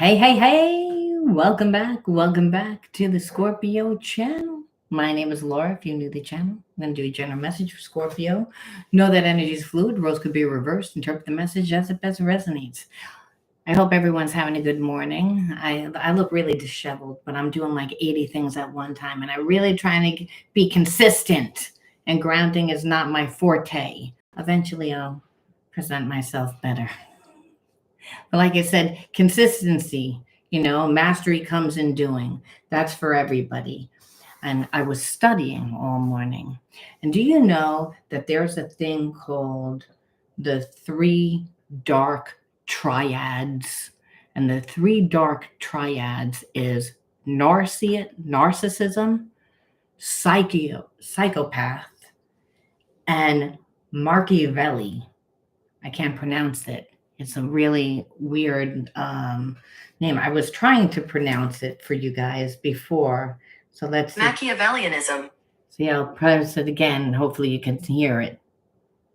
Hey, hey, hey! Welcome back to the Scorpio channel. My name is Laura. If you're new to the channel, I'm going to do a general message for Scorpio. Know that energy is fluid, roles could be reversed. Interpret the message as it best resonates. I hope everyone's having a good morning. I look really disheveled, but I'm doing like 80 things at one time, and I'm really trying to be consistent. And grounding is not my forte. Eventually, I'll present myself better. But like I said, consistency, mastery comes in doing. That's for everybody. And I was studying all morning. And do you know that there's a thing called the three dark triads? And the three dark triads is narcissism, psychopath, and Machiavelli. I can't pronounce it. It's a really weird name. I was trying to pronounce it for you guys before. So let's see. Machiavellianism. See, I'll pronounce it again. Hopefully you can hear it.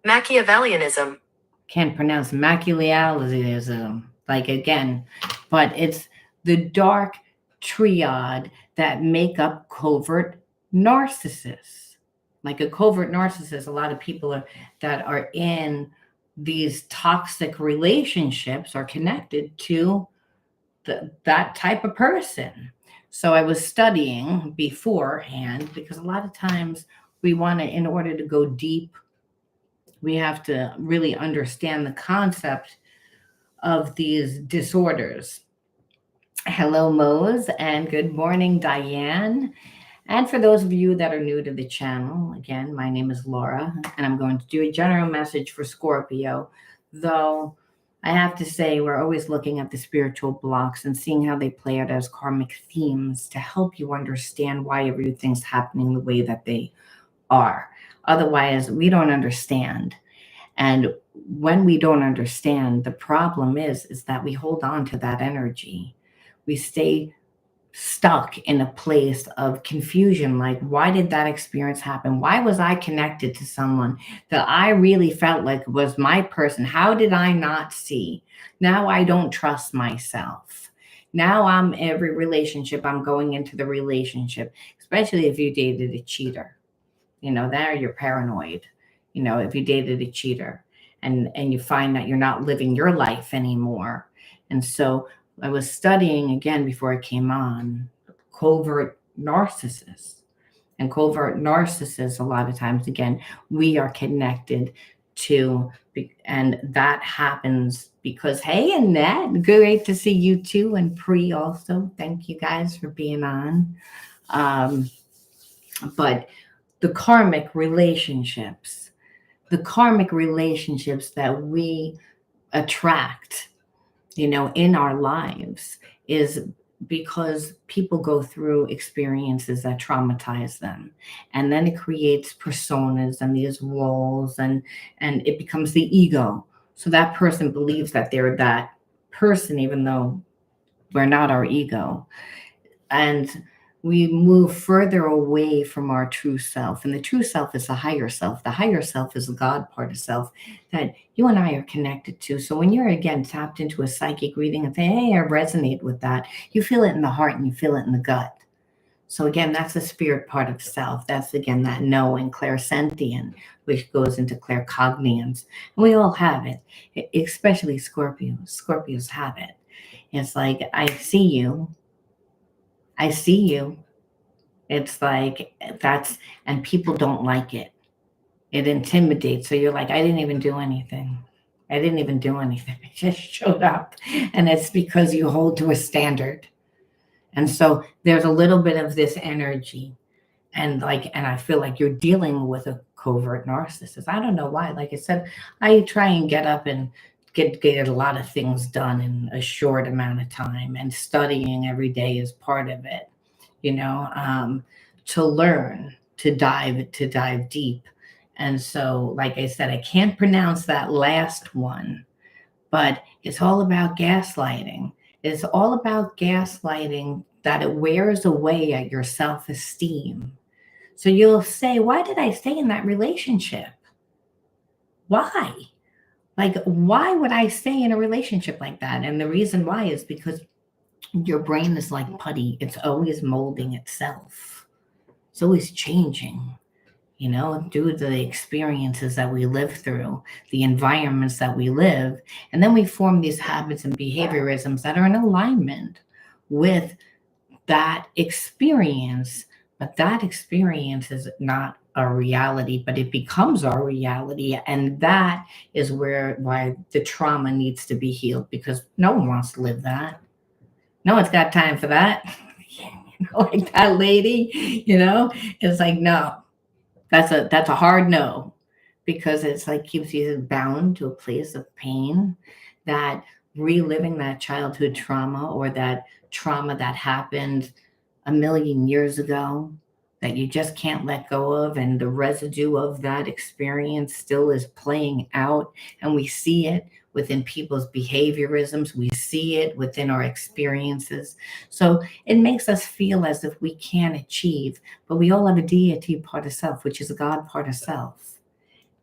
Machiavellianism. Can't pronounce Machiavellianism, like again, but it's the dark triad that make up covert narcissists. Like a covert narcissist, a lot of people that are in these toxic relationships are connected to that type of person. So I was studying beforehand because a lot of times we want to, in order to go deep, we have to really understand the concept of these disorders. Hello, Mose, and good morning, Diane. And for those of you that are new to the channel, again, my name is Laura, and I'm going to do a general message for Scorpio, though I have to say we're always looking at the spiritual blocks and seeing how they play out as karmic themes to help you understand why everything's happening the way that they are. Otherwise, we don't understand. And when we don't understand, the problem is that we hold on to that energy. We stay stuck in a place of confusion, like, why did that experience happen? Why was I connected to someone that I really felt like was my person? How did I not see? Now I don't trust myself. Now I'm every relationship, I'm going into the relationship, especially if you dated a cheater. There you're paranoid. If you dated a cheater and you find that you're not living your life anymore. And so I was studying again before I came on covert narcissists. And covert narcissists, a lot of times, again, we are connected to, and that happens because, hey, Annette, great to see you too. And Pri also, thank you guys for being on. But the karmic relationships that we attract in our lives is because people go through experiences that traumatize them, and then it creates personas and these walls, and it becomes the ego. So that person believes that they're that person, even though we're not our ego. And we move further away from our true self. And the true self is the higher self. The higher self is the God part of self that you and I are connected to. So when you're, again, tapped into a psychic reading and say, hey, I resonate with that, you feel it in the heart and you feel it in the gut. So again, that's the spirit part of self. That's, again, that knowing, clairsentient, which goes into claircognizance. And we all have it, especially Scorpios. Scorpios have it. It's like, I see you. It's like and people don't like it. It intimidates. So you're like, I didn't even do anything. I just showed up. And it's because you hold to a standard. And so there's a little bit of this energy. And I feel like you're dealing with a covert narcissist. I don't know why. Like I said, I try and get up and get a lot of things done in a short amount of time, and studying every day is part of it, to learn, to dive deep. And so, like I said, I can't pronounce that last one, but it's all about gaslighting. It's all about gaslighting, that it wears away at your self-esteem. So you'll say, why did I stay in that relationship? Why? Like, why would I stay in a relationship like that? And the reason why is because Your brain is like putty. It's always molding itself. It's always changing, due to the experiences that we live through, the environments that we live. And then we form these habits and behaviorisms that are in alignment with that experience. But that experience is not our reality, but it becomes our reality. And that is why the trauma needs to be healed, because no one wants to live that. No one's got time for that. Like that lady, it's like, no, that's a hard no, because it's like keeps you bound to a place of pain, that reliving that childhood trauma or that trauma that happened a million years ago that you just can't let go of, and the residue of that experience still is playing out, and we see it within people's behaviorisms, we see it within our experiences. So it makes us feel as if we can't achieve, but we all have a deity part of self, which is a God part of self.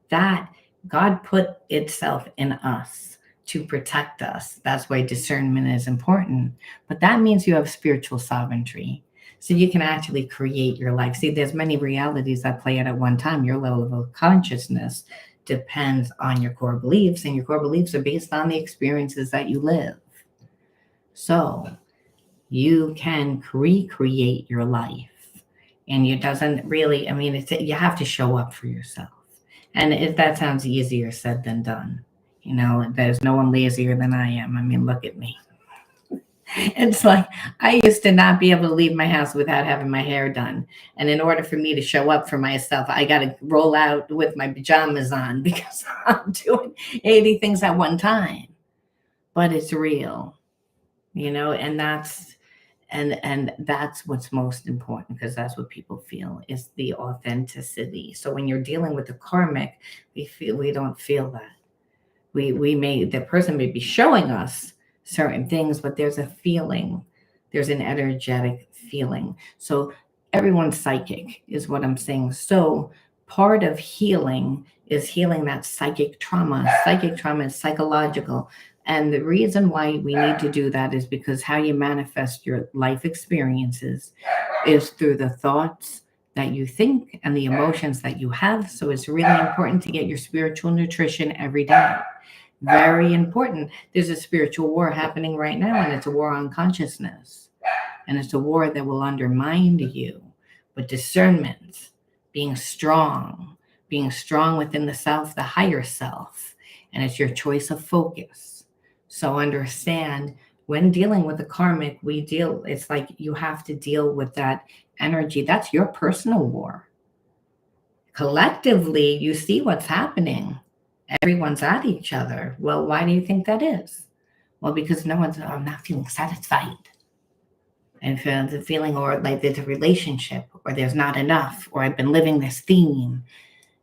That God put itself in us to protect us. That's why discernment is important. But that means you have spiritual sovereignty. So you can actually create your life. See, there's many realities that play out at one time. Your level of consciousness depends on your core beliefs, and your core beliefs are based on the experiences that you live. So you can recreate your life. And it doesn't really, you have to show up for yourself. And if that sounds easier said than done, there's no one lazier than I am. Look at me. It's like I used to not be able to leave my house without having my hair done. And in order for me to show up for myself, I got to roll out with my pajamas on because I'm doing 80 things at one time. But it's real, and that's what's most important, because that's what people feel is the authenticity. So when you're dealing with the karmic, we don't feel that. The person may be showing us certain things, but there's a feeling, there's an energetic feeling. So everyone's psychic is what I'm saying. So part of healing is healing that psychic trauma. Psychic trauma is psychological. And the reason why we need to do that is because how you manifest your life experiences is through the thoughts that you think and the emotions that you have. So it's really important to get your spiritual nutrition every day. Very important. There's a spiritual war happening right now, and it's a war on consciousness. And it's a war that will undermine you. But discernment, being strong within the self, the higher self, and it's your choice of focus. So understand, when dealing with the karmic, it's like you have to deal with that energy. That's your personal war. Collectively, you see what's happening. Everyone's at each other. Well, why do you think that is? Well, because I'm not feeling satisfied. And the feeling, or like there's a relationship, or there's not enough, or I've been living this theme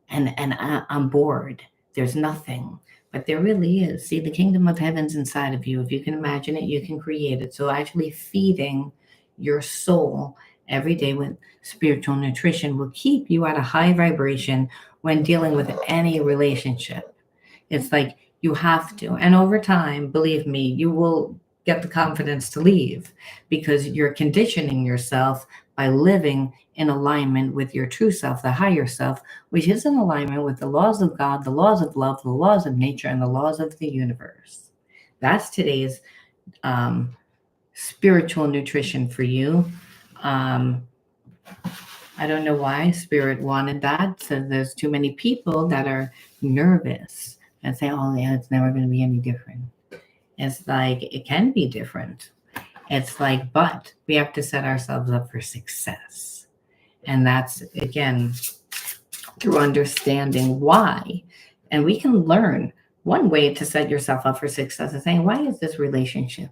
and I'm bored. There's nothing. But there really is. See, the kingdom of heaven's inside of you. If you can imagine it, you can create it. So actually feeding your soul every day with spiritual nutrition will keep you at a high vibration when dealing with any relationship. It's like you have to. And over time, believe me, you will get the confidence to leave, because you're conditioning yourself by living in alignment with your true self, the higher self, which is in alignment with the laws of God, the laws of love, the laws of nature, and the laws of the universe. That's today's spiritual nutrition for you. I don't know why Spirit wanted that. So there's too many people that are nervous and say, oh, yeah, it's never going to be any different. It's like, it can be different. It's like, but we have to set ourselves up for success. And that's, again, through understanding why. And we can learn one way to set yourself up for success is saying, why is this relationship?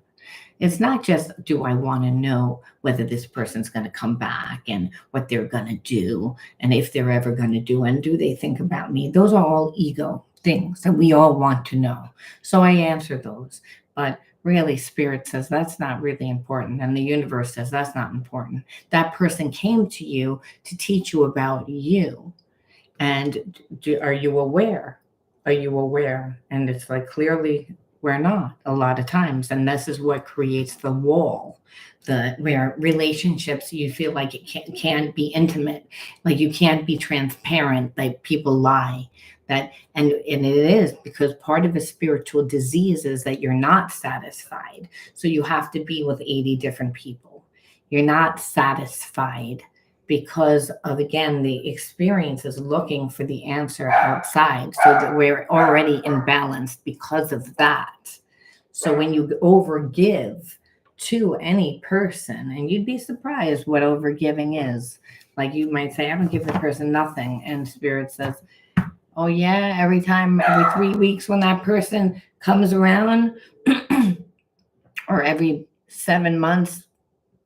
It's not just, do I want to know whether this person's going to come back and what they're going to do, and if they're ever going to do, and do they think about me? Those are all ego things that we all want to know. So I answer those. But really, Spirit says that's not really important. And the universe says that's not important. That person came to you to teach you about you. And are you aware? Are you aware? And it's like, clearly We're not a lot of times. And this is what creates the wall, where relationships, you feel like it can't be intimate, like you can't be transparent, like people lie. And it is because part of a spiritual disease is that you're not satisfied. So you have to be with 80 different people. You're not satisfied because of, again, the experience is looking for the answer outside. So that we're already imbalanced because of that. So when you overgive to any person, and you'd be surprised what overgiving is. Like you might say, I don't give the person nothing. And Spirit says, oh yeah, every 3 weeks when that person comes around, or every 7 months,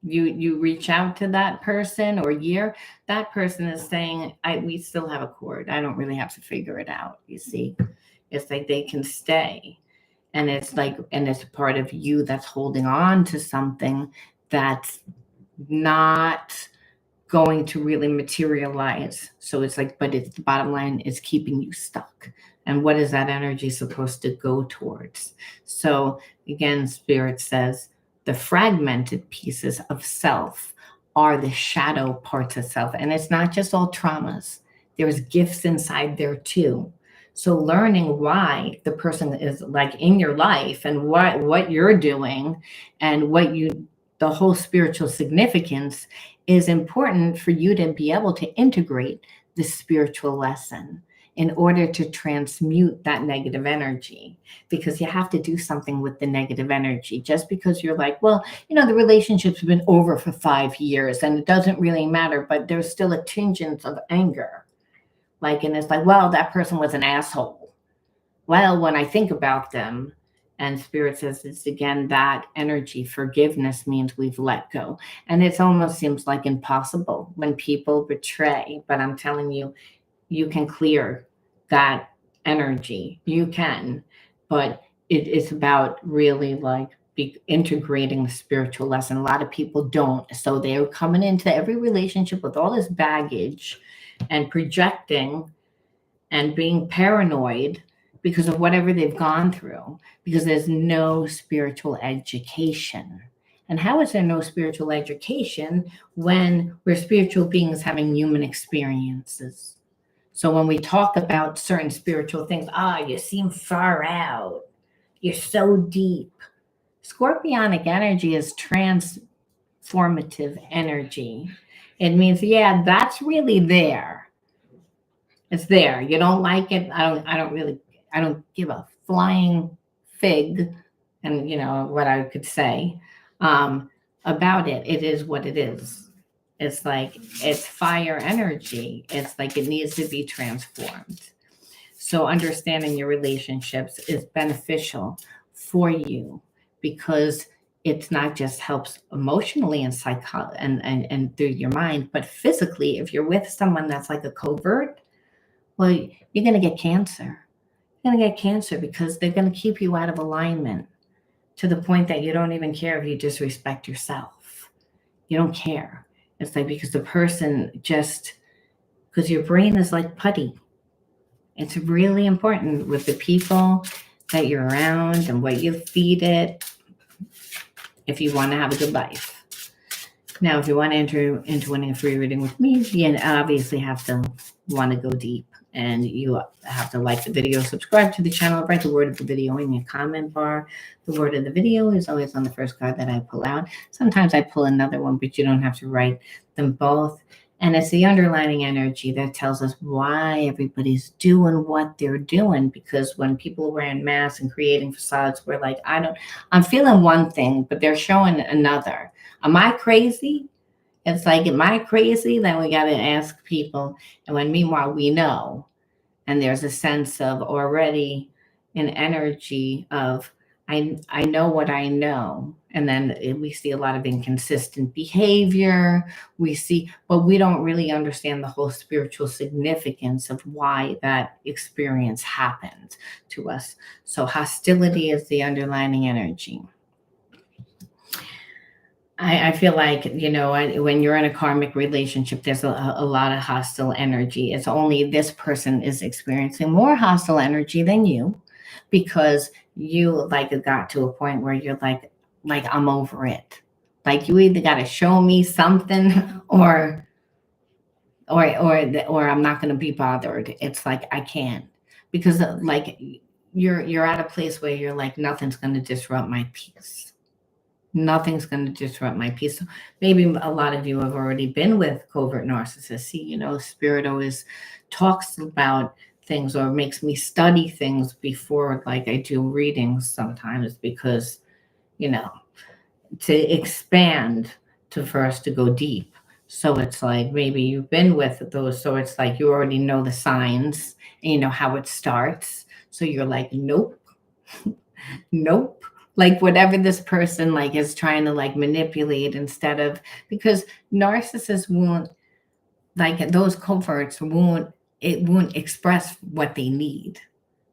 you reach out to that person, or year, that person is saying, we still have a cord. I don't really have to figure it out. You see, it's like they can stay. And it's part of you that's holding on to something that's not going to really materialize. So it's like, but it's, the bottom line is keeping you stuck. And what is that energy supposed to go towards? So again, Spirit says the fragmented pieces of self are the shadow parts of self. And it's not just all traumas. There's gifts inside there too. So learning why the person is like in your life, and what you're doing, and the whole spiritual significance is important for you to be able to integrate the spiritual lesson in order to transmute that negative energy, because you have to do something with the negative energy. Just because you're like, well, the relationship's been over for 5 years and it doesn't really matter, but there's still a tinge of anger. And it's like, well, that person was an asshole. Well, when I think about them, and Spirit says it's again that energy. Forgiveness means we've let go. And it almost seems like impossible when people betray. But I'm telling you, you can clear that energy. You can. But it's about really integrating the spiritual lesson. A lot of people don't. So they're coming into every relationship with all this baggage and projecting and being paranoid because of whatever they've gone through, because there's no spiritual education. And how is there no spiritual education when we're spiritual beings having human experiences? So when we talk about certain spiritual things, you seem far out, you're so deep. Scorpionic energy is transformative energy. It means, yeah, that's really there. It's there. You don't like it. I don't give a flying fig, and what I could say about it. It is what it is. It's like, it's fire energy. It's like it needs to be transformed. So understanding your relationships is beneficial for you, because it's not just helps emotionally and and through your mind, but physically. If you're with someone that's like a covert, well, you're going to get cancer. You're going to get cancer because they're going to keep you out of alignment to the point that you don't even care if you disrespect yourself. You don't care. It's like, because the person because your brain is like putty. It's really important with the people that you're around and what you feed it if you want to have a good life. Now, if you want to enter into winning a free reading with me, you obviously have to want to go deep. And you have to like the video, subscribe to the channel, write the word of the video in your comment bar. The word of the video is always on the first card that I pull out. Sometimes I pull another one, but you don't have to write them both. And it's the underlining energy that tells us why everybody's doing what they're doing. Because when people are wearing masks and creating facades, we're like, I'm feeling one thing, but they're showing another. Am I crazy? It's like, am I crazy? Then we got to ask people. And when meanwhile we know, and there's a sense of already an energy of, I know what I know. And then we see a lot of inconsistent behavior. But we don't really understand the whole spiritual significance of why that experience happened to us. So hostility is the underlying energy. I feel like, when you're in a karmic relationship, there's a lot of hostile energy. It's only this person is experiencing more hostile energy than you. because you like got to a point where you're like I'm over it. Like you either got to show me something or I'm not going to be bothered. It's like I can't, because like you're at a place where you're like nothing's going to disrupt my peace. Nothing's going to disrupt my peace. So maybe a lot of you have already been with covert narcissists. See, Spirit always talks about things or makes me study things before, like I do readings sometimes, because, you know, to expand, to first to go deep. So it's like maybe you've been with those. So it's like you already know the signs and you know how it starts. So you're like, nope, nope, like whatever this person like is trying to like manipulate, instead of, because narcissists won't, like those coverts won't express what they need.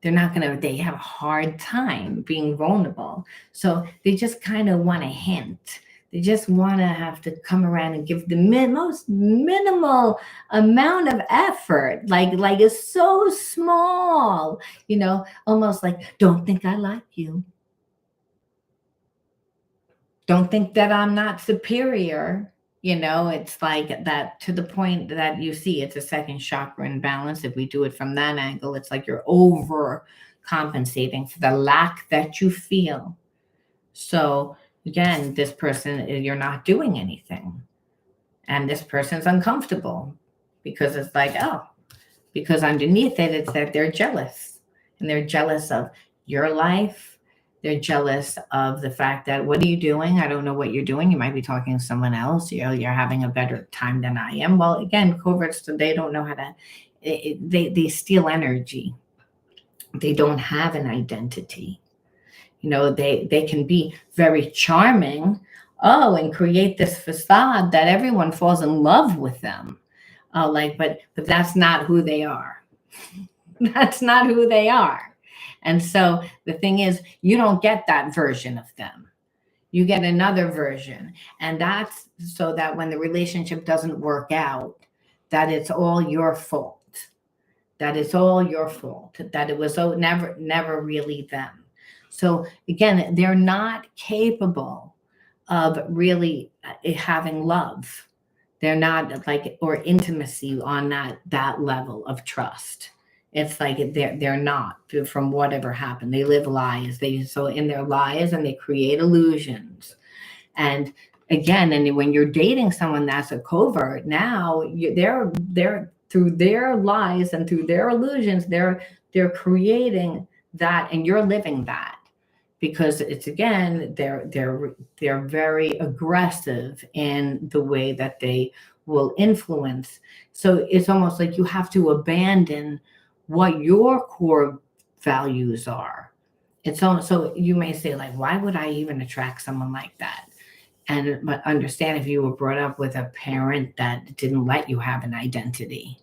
They're not gonna, they have a hard time being vulnerable, so they just kind of want a hint. They just want to have to come around and give the most minimal amount of effort, like it's so small, almost like, don't think I like you. Don't think that I'm not superior. It's like that, to the point that you see it's a second chakra imbalance. If we do it from that angle, it's like you're over compensating for the lack that you feel. So again, this person, you're not doing anything. And this person's uncomfortable because it's like, oh, because underneath it, it's that they're jealous. And they're jealous of your life. They're jealous of the fact that, what are you doing? I don't know what you're doing. You might be talking to someone else. You're having a better time than I am. Well, again, coverts, they don't know how to, they steal energy. They don't have an identity. They can be very charming, and create this facade that everyone falls in love with them. But that's not who they are. That's not who they are. And so the thing is, you don't get that version of them. You get another version. And that's so that when the relationship doesn't work out, that it's all your fault. That it's all your fault. That it was never really them. So again, they're not capable of really having love. They're not or intimacy on that level of trust. It's like they're not, from whatever happened. They live lies. So in their lies, and they create illusions. And again, and when you're dating someone that's a covert, now they're through their lies and through their illusions, they're creating that, and you're living that. Because it's, again, they're very aggressive in the way that they will influence. So it's almost like you have to abandon what your core values are. It's almost, so you may say, like, why would I even attract someone like that? But understand, if you were brought up with a parent that didn't let you have an identity,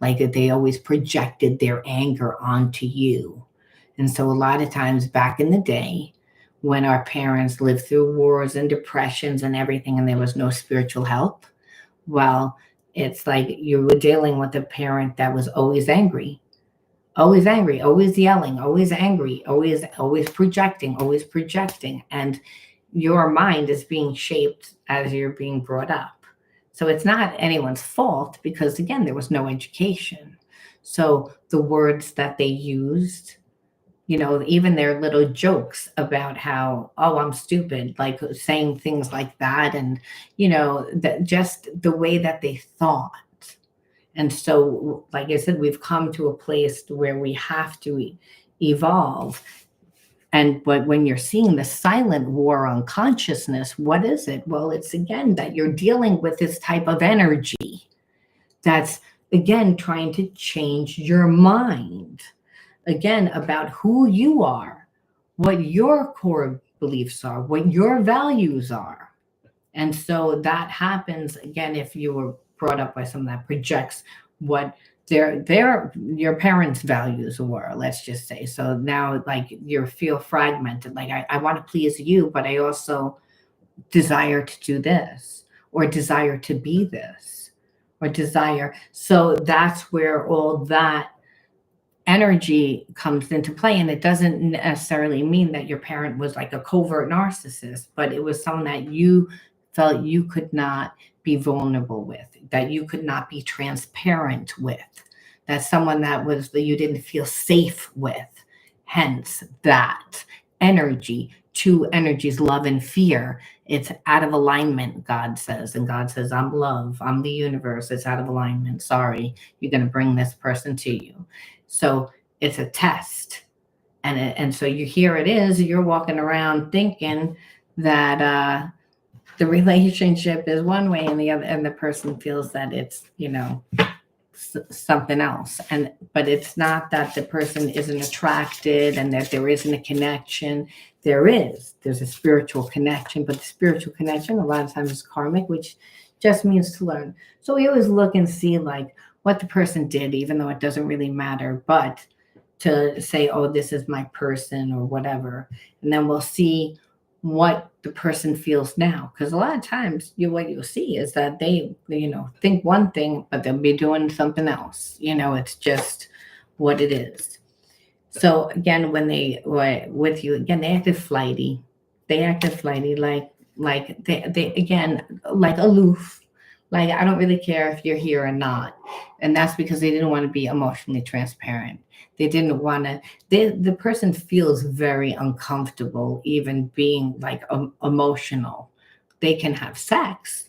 like that they always projected their anger onto you. And so a lot of times back in the day, when our parents lived through wars and depressions and everything, and there was no spiritual help, well, it's like you were dealing with a parent that was always angry, always yelling, always angry, always projecting. And your mind is being shaped as you're being brought up. So it's not anyone's fault, because again, there was no education. So the words that they used, even their little jokes about how, oh, I'm stupid, like saying things like that. And, that just the way that they thought. And so, like I said, we've come to a place where we have to evolve. But when you're seeing the silent war on consciousness, what is it? Well, it's, again, that you're dealing with this type of energy that's, again, trying to change your mind, again, about who you are, what your core beliefs are, what your values are. And so that happens, again, if you were brought up by someone that projects what your parents' values were, let's just say. So now, like, you feel fragmented, like, I want to please you, but I also desire to do this, or desire to be this, or desire. So that's where all that energy comes into play, and it doesn't necessarily mean that your parent was like a covert narcissist, but it was someone that you felt you could not be vulnerable with, that you could not be transparent with, that someone that was that you didn't feel safe with. Hence that energy, two energies, love and fear. It's out of alignment, God says. And God says, I'm love, I'm the universe. It's out of alignment. Sorry, you're going to bring this person to you. So it's a test. And so here it is, you're walking around thinking that the relationship is one way, and the person feels that it's, something else. But it's not that the person isn't attracted and that there isn't a connection. There's a spiritual connection, but the spiritual connection a lot of times is karmic, which just means to learn. So we always look and see like what the person did, even though it doesn't really matter, but to say, oh, this is my person or whatever. And then we'll see what the person feels now, because a lot of times what you'll see is that they think one thing, but they'll be doing something else. It's just what it is. So again, when they were with you, again, they acted flighty, like they again, like aloof, like I don't really care if you're here or not. And that's because they didn't want to be emotionally transparent. They didn't want to, the person feels very uncomfortable even being like emotional. They can have sex,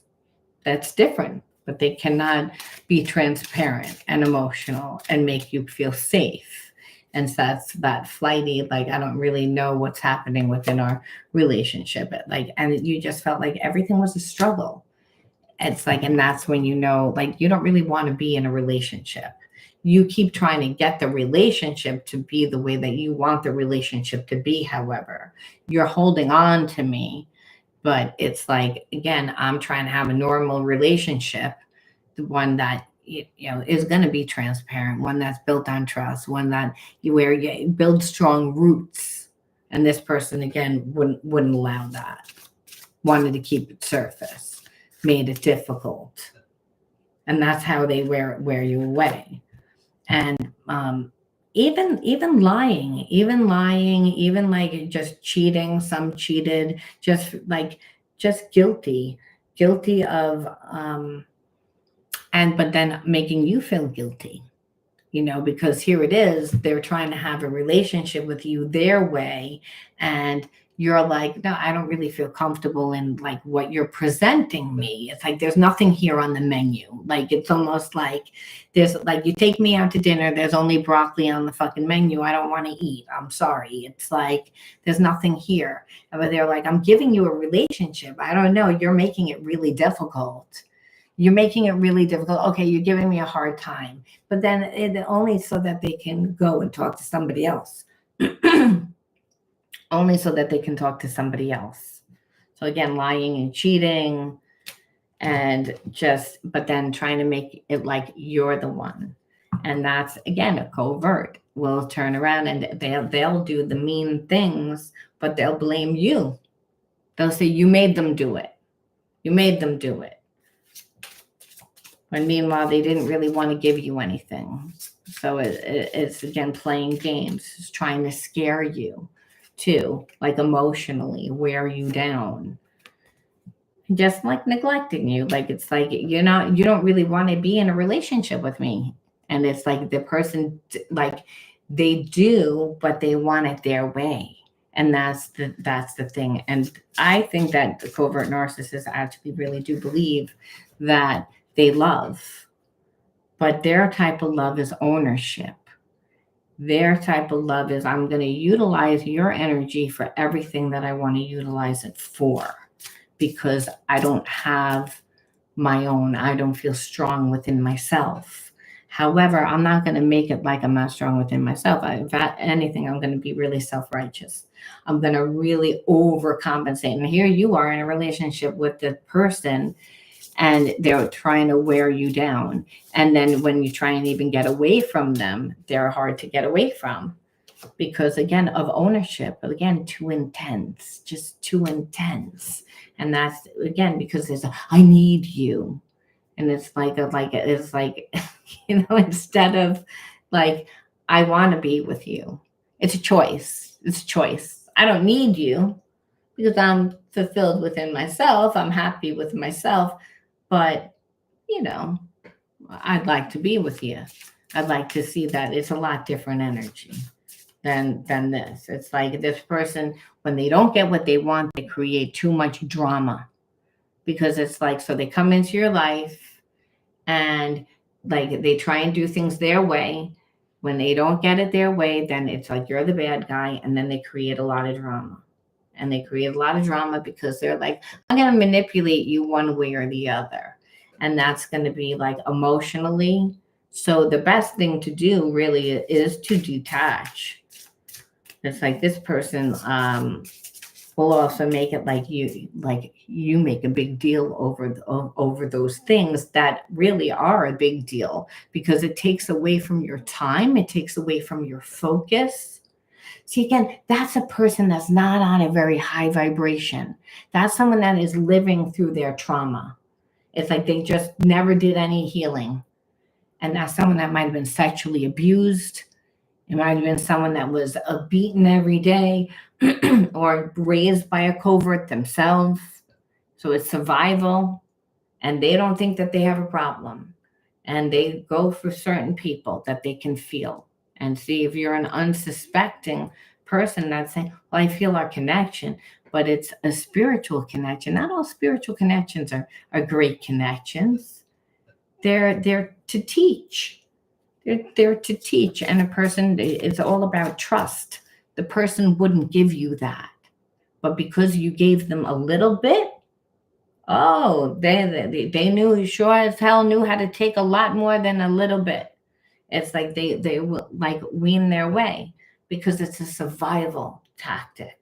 that's different, but they cannot be transparent and emotional and make you feel safe. And so that's that flighty, like, I don't really know what's happening within our relationship. And you just felt like everything was a struggle. It's like, and that's when like, you don't really want to be in a relationship. You keep trying to get the relationship to be the way that you want the relationship to be. However, you're holding on to me, but it's like, again, I'm trying to have a normal relationship, the one that is going to be transparent, one that's built on trust, one that where you build strong roots. And this person again wouldn't allow that. Wanted to keep it surface, made it difficult, and that's how they wear you away. And even lying, even like just cheating, some cheated, just guilty of but then making you feel guilty, because here it is, they're trying to have a relationship with you their way, and you're like, no, I don't really feel comfortable in like what you're presenting me. It's like, there's nothing here on the menu. Like, it's almost like there's like, you take me out to dinner, there's only broccoli on the fucking menu. I don't want to eat. I'm sorry. It's like, there's nothing here. But they're like, I'm giving you a relationship. I don't know. You're making it really difficult. Okay, you're giving me a hard time. But then it only so that they can go and talk to somebody else. Only so that they can talk to somebody else. So again, lying and cheating, and but then trying to make it like you're the one. And that's, again, a covert. Will turn around and they'll do the mean things, but they'll blame you. They'll say, you made them do it. You made them do it. When meanwhile, they didn't really want to give you anything. So it's, again, playing games. It's trying to scare you too, like emotionally, wear you down. Just like neglecting you. Like, it's like, you don't really want to be in a relationship with me. And it's like the person, like, they do, but they want it their way. And that's the thing. And I think that the covert narcissists actually really do believe that they love, but their type of love is ownership. Their type of love is, I'm going to utilize your energy for everything that I want to utilize it for, because I don't have my own. I don't feel strong within myself. However, I'm not going to make it like I'm not strong within myself. If anything, I'm going to be really self-righteous. I'm going to really overcompensate. And here you are in a relationship with the person, and they're trying to wear you down. And then when you try and even get away from them, they're hard to get away from because, again, of ownership. But again, too intense, just too intense. And that's, again, because there's I need you. And it's like, instead of like, I want to be with you. It's a choice. It's a choice. I don't need you because I'm fulfilled within myself. I'm happy with myself. But, you know, I'd like to be with you. I'd like to see that it's a lot different energy than this. It's like this person, when they don't get what they want, they create too much drama because it's like, so they come into your life and like they try and do things their way. When they don't get it their way, then it's like you're the bad guy, and then they create a lot of drama. And they create a lot of drama because they're like, I'm going to manipulate you one way or the other. And that's going to be like emotionally. So the best thing to do really is to detach. It's like this person will also make it like you make a big deal over those things that really are a big deal because it takes away from your time, it takes away from your focus. See, again, that's a person that's not on a very high vibration. That's someone that is living through their trauma. It's like they just never did any healing. And that's someone that might have been sexually abused. It might have been someone that was beaten every day or raised by a covert themselves. So it's survival. And they don't think that they have a problem. And they go for certain people that they can feel. And see, if you're an unsuspecting person that's saying, well, I feel our connection, but it's a spiritual connection. Not all spiritual connections are great connections. They're to teach. They're there to teach. And a person, it's all about trust. The person wouldn't give you that. But because you gave them a little bit, oh, they knew, sure as hell knew how to take a lot more than a little bit. It's like they will like wean their way because it's a survival tactic.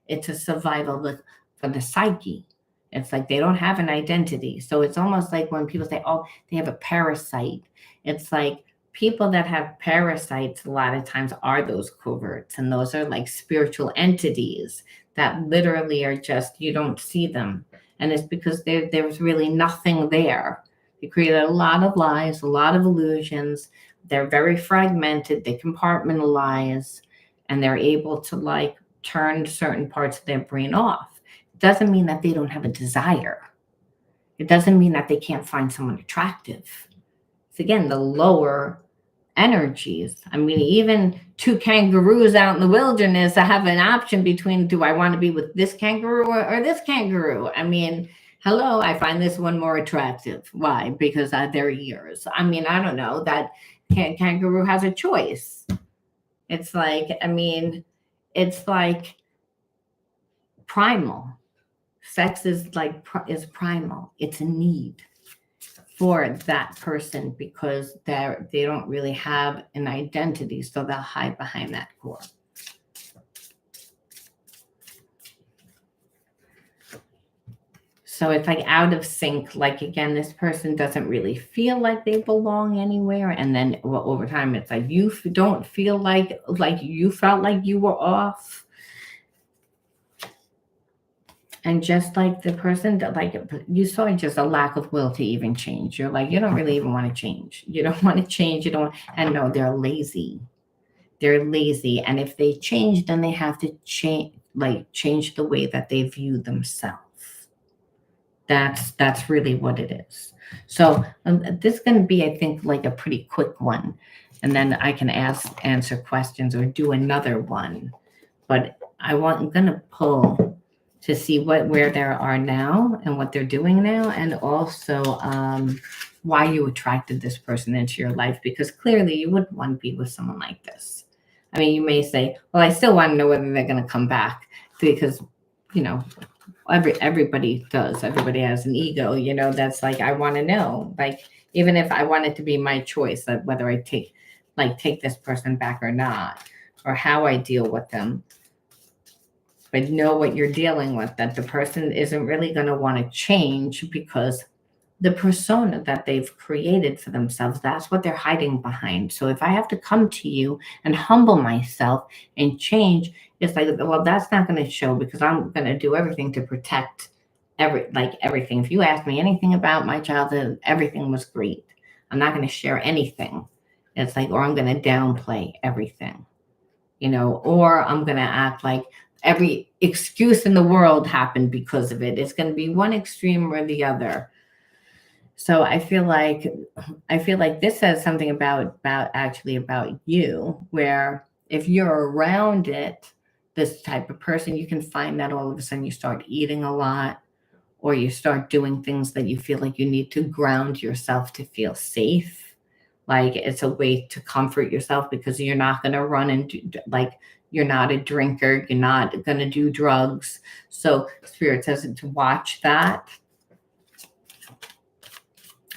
It's a survival for the psyche. It's like they don't have an identity. So it's almost like when people say, oh, they have a parasite. It's like people that have parasites a lot of times are those coverts. And those are like spiritual entities that literally are just, you don't see them. And it's because there's really nothing there. They created a lot of lies, a lot of illusions. They're very fragmented. They compartmentalize, and they're able to like turn certain parts of their brain off. It doesn't mean that they don't have a desire. It doesn't mean that they can't find someone attractive. It's again the lower energies. I mean, even two kangaroos out in the wilderness, I have an option between, do I want to be with this kangaroo or this kangaroo? I mean, hello, I find this one more attractive. Why? Because their ears. I mean, I don't know. That kangaroo has a choice. It's like, I mean, it's like primal. Sex is like is primal. It's a need for that person because they don't really have an identity, so they'll hide behind that core. So it's like out of sync. Like again, this person doesn't really feel like they belong anywhere, and then over time, it's like you don't feel like you felt like you were off. And just like the person that like you saw just a lack of will to even change. You're like, you don't really even want to change. You don't want to change. You don't. And no, they're lazy. They're lazy. And if they change, then they have to change the way that they view themselves. That's really what it is. So this is going to be, I think, like a pretty quick one. And then I can answer questions or do another one. But I'm going to pull to see where they are now and what they're doing now, and also why you attracted this person into your life, because clearly you wouldn't want to be with someone like this. I mean, you may say, well, I still want to know whether they're going to come back, because, you know, everybody does. Everybody has an ego, you know, that's like, I want to know, like, even if I want it to be my choice, like whether I take this person back or not, or how I deal with them. But know what you're dealing with, that the person isn't really going to want to change because the persona that they've created for themselves, that's what they're hiding behind. So if I have to come to you and humble myself and change, it's like, well, that's not going to show because I'm going to do everything to protect everything. If you ask me anything about my childhood, everything was great. I'm not going to share anything. It's like, or I'm going to downplay everything, or I'm going to act like every excuse in the world happened because of it. It's going to be one extreme or the other. So I feel like this says something about you, where if you're around this type of person, you can find that all of a sudden you start eating a lot, or you start doing things that you feel like you need to ground yourself to feel safe. Like it's a way to comfort yourself, because you're not going to run and like, you're not a drinker, you're not going to do drugs. So Spirit says to watch that.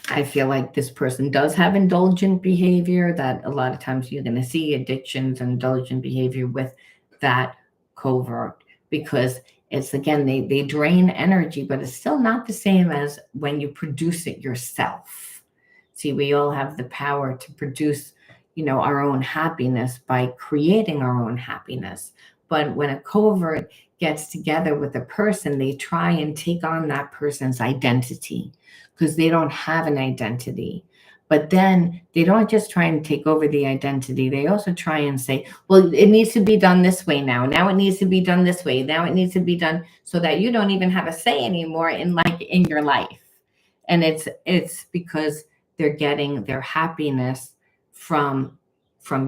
I feel like this person does have indulgent behavior, that a lot of times you're going to see addictions and indulgent behavior with that covert, because it's, again, they drain energy, but it's still not the same as when you produce it yourself. See, we all have the power to produce, our own happiness by creating our own happiness. But when a covert gets together with a person, they try and take on that person's identity, because they don't have an identity. But then they don't just try and take over the identity. They also try and say, well, it needs to be done this way now. Now it needs to be done this way. Now it needs to be done, so that you don't even have a say anymore in your life. And it's because they're getting their happiness from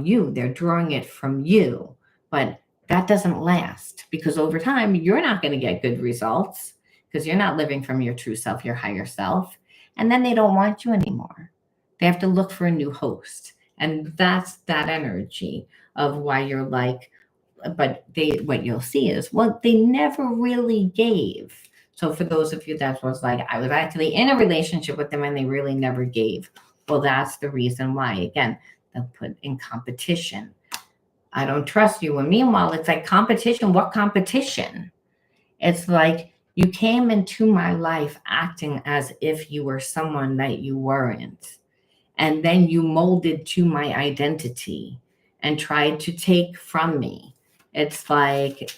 you. They're drawing it from you. But that doesn't last, because over time you're not going to get good results, because you're not living from your true self, your higher self. And then they don't want you anymore. They have to look for a new host. And that's that energy of why you're like, but what you'll see is, well, they never really gave. So for those of you that was like, I was actually in a relationship with them and they really never gave. Well, that's the reason why. Again, they'll put in competition. I don't trust you. And meanwhile, it's like, competition. What competition? It's like, you came into my life acting as if you were someone that you weren't. And then you molded to my identity and tried to take from me. It's like,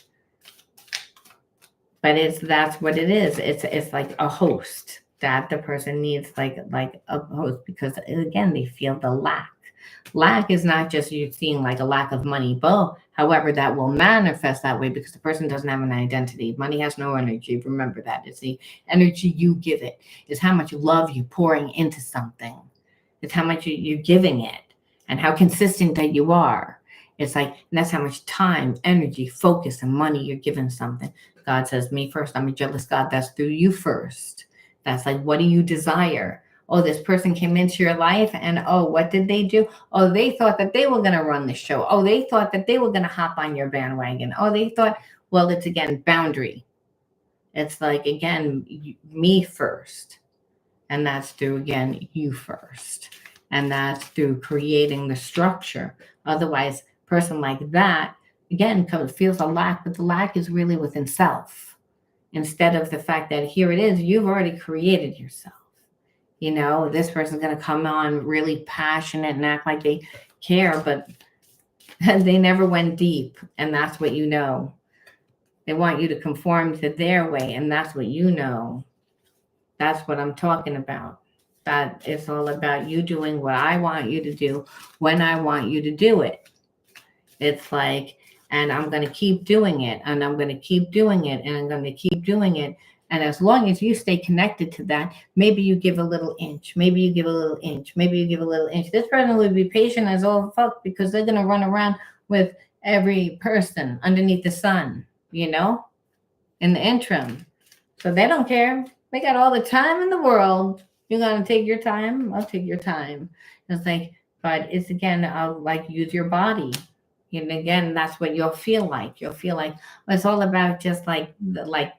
but that's what it is. It's like a host, that the person needs, like a host, because again, they feel the lack. Lack is not just you seeing like a lack of money, but however, that will manifest that way because the person doesn't have an identity. Money has no energy. Remember that. It's the energy you give it. It's how much love you're pouring into something. It's how much you're giving it and how consistent that you are. It's like, and that's how much time, energy, focus, and money you're giving something. God says, me first. I'm a jealous God. That's through you first. That's like, what do you desire? Oh, this person came into your life and, oh, what did they do? Oh, they thought that they were going to run the show. Oh, they thought that they were going to hop on your bandwagon. Oh, they thought, well, it's again, boundary. It's like, again, me first. And that's through, again, you first. And that's through creating the structure. Otherwise, a person like that, again, feels a lack, but the lack is really within self. Instead of the fact that here it is, you've already created yourself. This person's going to come on really passionate and act like they care, but they never went deep. And that's what you know. They want you to conform to their way. And that's what you know. That's what I'm talking about. That it's all about you doing what I want you to do when I want you to do it. It's like, and I'm going to keep doing it, and I'm going to keep doing it, and I'm going to keep doing it. And as long as you stay connected to that, maybe you give a little inch, maybe you give a little inch, maybe you give a little inch. This person will be patient as all fuck, because they're going to run around with every person underneath the sun, in the interim. So they don't care. They got all the time in the world. You're going to take your time? I'll take your time. It's like, but it's again, I'll like use your body. And again, that's what you'll feel like. You'll feel like, well, it's all about just like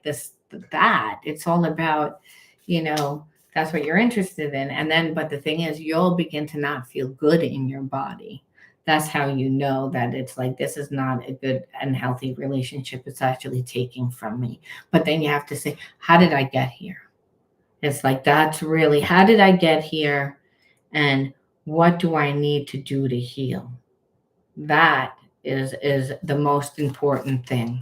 this, that. It's all about, that's what you're interested in. And then, but the thing is, you'll begin to not feel good in your body. That's how you know that it's like, this is not a good and healthy relationship. It's actually taking from me. But then you have to say, how did I get here? It's like, that's really, how did I get here? And what do I need to do to heal? That is the most important thing.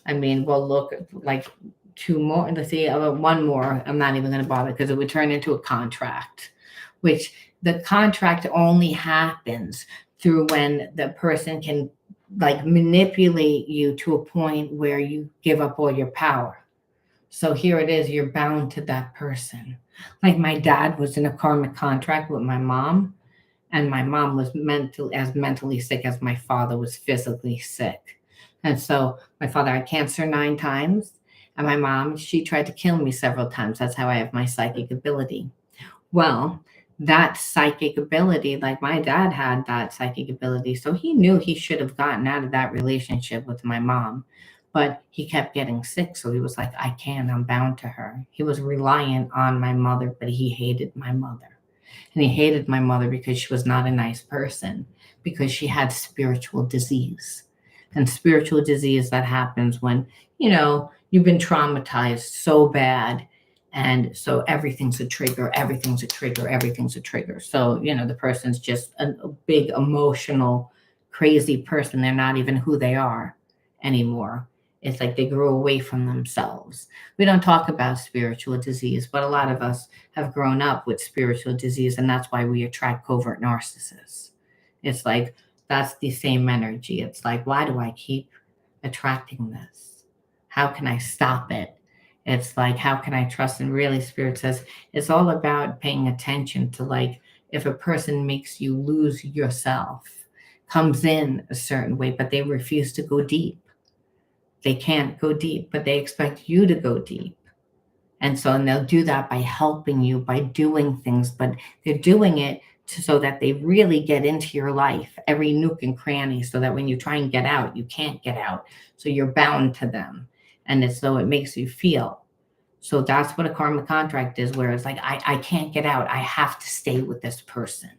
I mean, we'll look like two more. Let's see, one more. I'm not even going to bother because it would turn into a contract, which the contract only happens through when the person can like manipulate you to a point where you give up all your power. So here it is, you're bound to that person. Like my dad was in a karmic contract with my mom, and my mom was mentally sick as my father was physically sick. And so my father had cancer 9 times, and my mom, she tried to kill me several times. That's how I have my psychic ability. Well, that psychic ability, like my dad had that psychic ability, so he knew he should have gotten out of that relationship with my mom, but he kept getting sick. So he was like, I can't, I'm bound to her. He was reliant on my mother, but he hated my mother. And he hated my mother because she was not a nice person, because she had spiritual disease. And spiritual disease that happens when, you've been traumatized so bad. And so everything's a trigger, everything's a trigger, everything's a trigger. So, the person's just a big emotional, crazy person. They're not even who they are anymore. It's like they grew away from themselves. We don't talk about spiritual disease, but a lot of us have grown up with spiritual disease, and that's why we attract covert narcissists. It's like, that's the same energy. It's like, why do I keep attracting this? How can I stop it? It's like, how can I trust? And really, Spirit says it's all about paying attention to, like, if a person makes you lose yourself, comes in a certain way, but they refuse to go deep. They can't go deep, but they expect you to go deep. And they'll do that by helping you, by doing things, but they're doing it so that they really get into your life, every nook and cranny, so that when you try and get out, you can't get out. So you're bound to them. And it's so it makes you feel. So that's what a karmic contract is, where it's like, I can't get out. I have to stay with this person.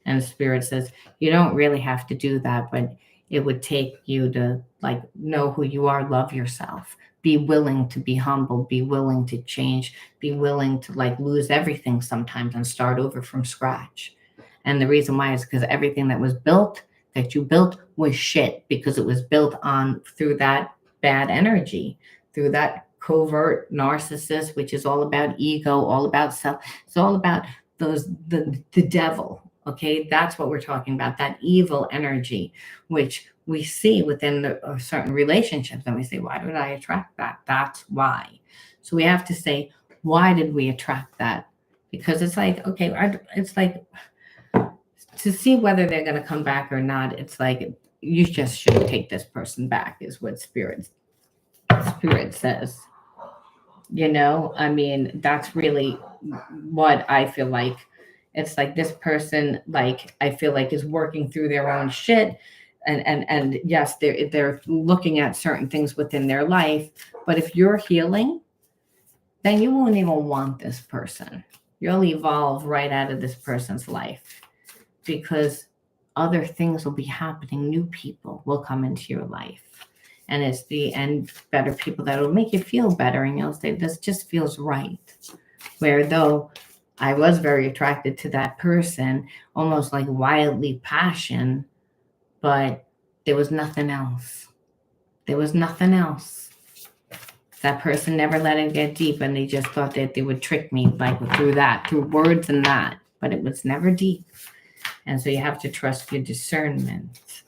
And Spirit says, you don't really have to do that, but it would take you to like know who you are, love yourself, be willing to be humble, be willing to change, be willing to like lose everything sometimes and start over from scratch. And the reason why is because everything that you built was shit, because it was built on through that bad energy, through that covert narcissist, which is all about ego, all about self. It's all about the devil. Okay, that's what we're talking about, that evil energy, which we see within certain relationships. And we say, why did I attract that? That's why. So we have to say, why did we attract that? Because it's like, okay, it's like to see whether they're going to come back or not. It's like, you just shouldn't take this person back, is what Spirit says. I mean, that's really what I feel like. It's like this person, like, I feel like is working through their own shit. And yes, they're looking at certain things within their life. But if you're healing, then you won't even want this person. You'll evolve right out of this person's life, because other things will be happening. New people will come into your life. And it's better people that will make you feel better. And you'll say, this just feels right. Where though I was very attracted to that person, almost like wildly passion, but there was nothing else. There was nothing else. That person never let it get deep, and they just thought that they would trick me like through words and that, but it was never deep. And so you have to trust your discernment.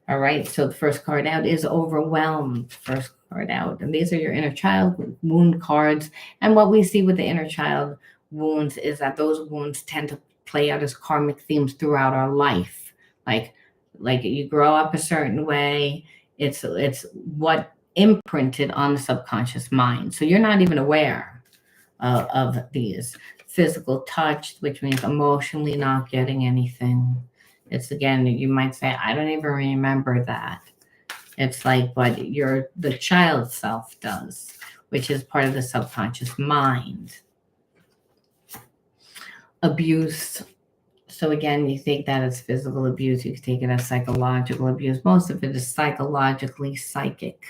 All right, so the first card out is overwhelmed. First card out. And these are your inner child wound cards. And what we see with the inner child wounds is that those wounds tend to play out as karmic themes throughout our life. Like you grow up a certain way. It's what imprinted on the subconscious mind. So you're not even aware of these. Physical touch, which means emotionally not getting anything. It's, again, you might say, I don't even remember that. It's like, but the child self does, which is part of the subconscious mind. Abuse. So again, you take that as physical abuse. You can take it as psychological abuse. Most of it is psychologically psychic.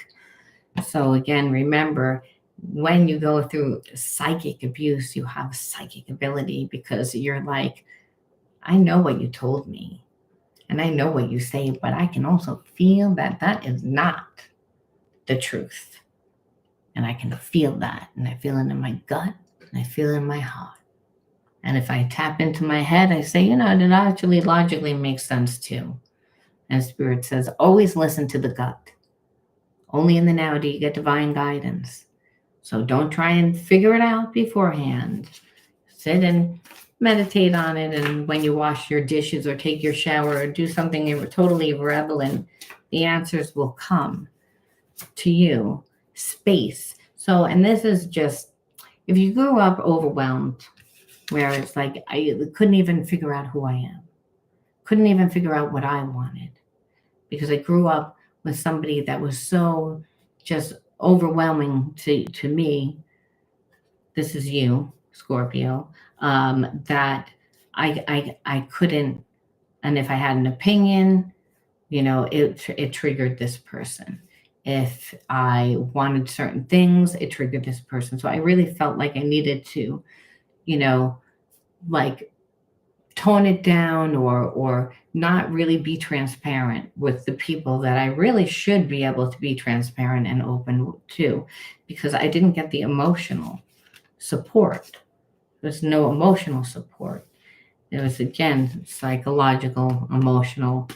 So again, remember, when you go through psychic abuse, you have psychic ability, because you're like, I know what you told me. And I know what you say, but I can also feel that that is not the truth. And I can feel that. And I feel it in my gut. And I feel it in my heart. And if I tap into my head, I say, it actually logically makes sense too. And Spirit says, always listen to the gut. Only in the now do you get divine guidance. So don't try and figure it out beforehand. Sit and meditate on it. And when you wash your dishes or take your shower or do something totally irrelevant, the answers will come to you. Space. So, and this is just, if you grew up overwhelmed, where it's like, I couldn't even figure out who I am, couldn't even figure out what I wanted, because I grew up with somebody that was so just overwhelming to me. This is you, Scorpio, that I couldn't, and if I had an opinion, it triggered this person. If I wanted certain things, it triggered this person. So I really felt like I needed to, like tone it down or not really be transparent with the people that I really should be able to be transparent and open to, because I didn't get the emotional support. There's no emotional support. It was, again, psychological, emotional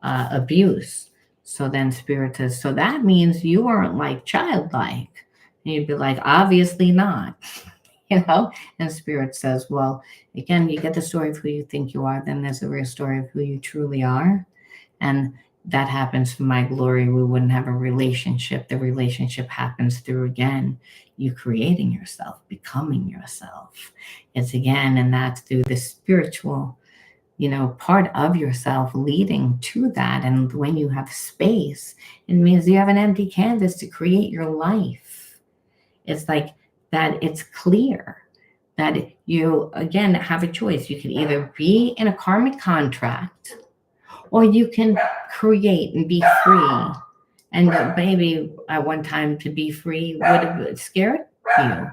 abuse. So then Spirit says, so that means you weren't like childlike. And you'd be like, obviously not. And Spirit says, well, again, you get the story of who you think you are, then there's a real story of who you truly are. And that happens for my glory. We wouldn't have a relationship. The relationship happens through, again, you creating yourself, becoming yourself. It's again, and that's through the spiritual, part of yourself leading to that. And when you have space, it means you have an empty canvas to create your life. It's like that it's clear that you, again, have a choice. You can either be in a karmic contract, or you can create and be free. And maybe at one time to be free would have scared you.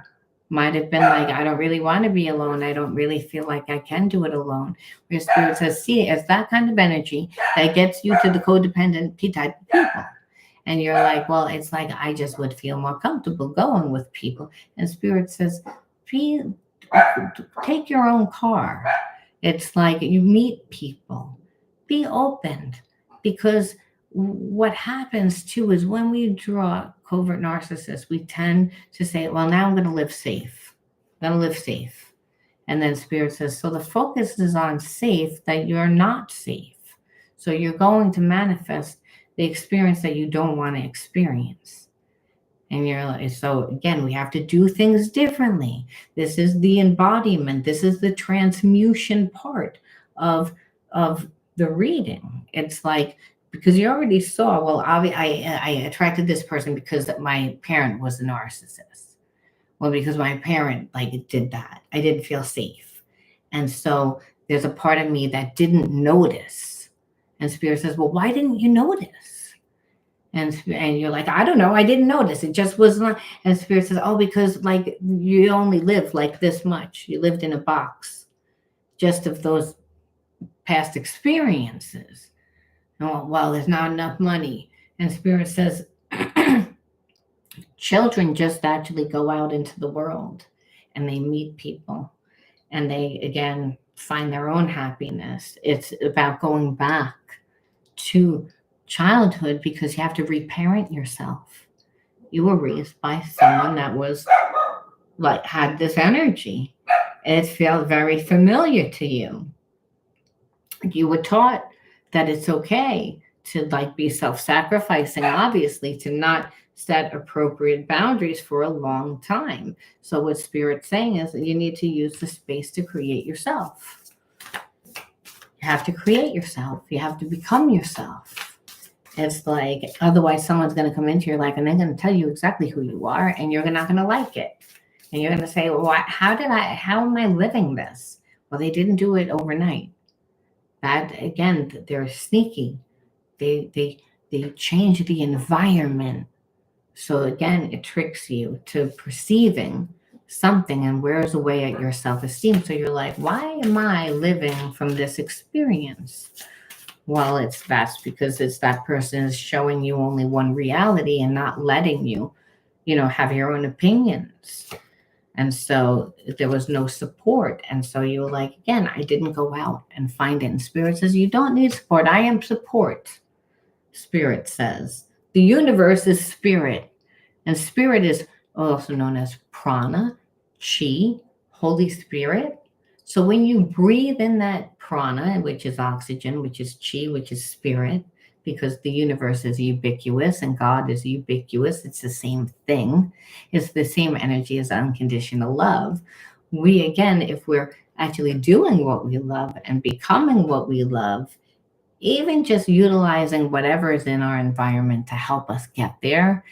Might have been like, I don't really want to be alone. I don't really feel like I can do it alone. Where Spirit says, see, it's that kind of energy that gets you to the codependent type of people. And you're like, well, it's like, I just would feel more comfortable going with people. And Spirit says, take your own car. It's like you meet people. Be open, because what happens too is when we draw covert narcissists, we tend to say, well, now I'm going to live safe. I'm going to live safe. And then Spirit says, so the focus is on safe, that you're not safe. So you're going to manifest the experience that you don't want to experience. And you're like, so again, we have to do things differently. This is the embodiment. This is the transmutation part of the reading. It's like, because you already saw, well, I attracted this person because my parent was a narcissist. Well, because my parent did that, I didn't feel safe. And so there's a part of me that didn't notice. And Spirit says, well, why didn't you notice? And you're like, I don't know, I didn't notice. It just was not. And Spirit says, oh, because you only live like this much. You lived in a box just of those past experiences. And well, there's not enough money. And Spirit says, children just actually go out into the world and they meet people and they, again, find their own happiness. It's about going back to childhood, because you have to reparent yourself. You were raised by someone that was had this energy. It felt very familiar to you. You were taught that it's okay to be self-sacrificing, obviously, to not set appropriate boundaries for a long time. So what Spirit's saying is that you need to use the space to create yourself. You have to create yourself. You have to become yourself. It's like, otherwise someone's going to come into your life and they're going to tell you exactly who you are, and you're not going to like it. And you're going to say, well, how am I living this? Well, they didn't do it overnight. That, again, they're sneaky. They change the environment. So again, it tricks you to perceiving something and wears away at your self-esteem. So you're like, why am I living from this experience? Well, that's because it's that person is showing you only one reality and not letting you, have your own opinions. And so there was no support. And so you were like, again, I didn't go out and find it. And Spirit says, you don't need support. I am support. Spirit says, the universe is spirit. And spirit is also known as prana, chi, Holy Spirit. So when you breathe in that prana, which is oxygen, which is chi, which is spirit, because the universe is ubiquitous and God is ubiquitous, it's the same thing. It's the same energy as unconditional love. We, again, if we're actually doing what we love and becoming what we love, even just utilizing whatever is in our environment to help us get there.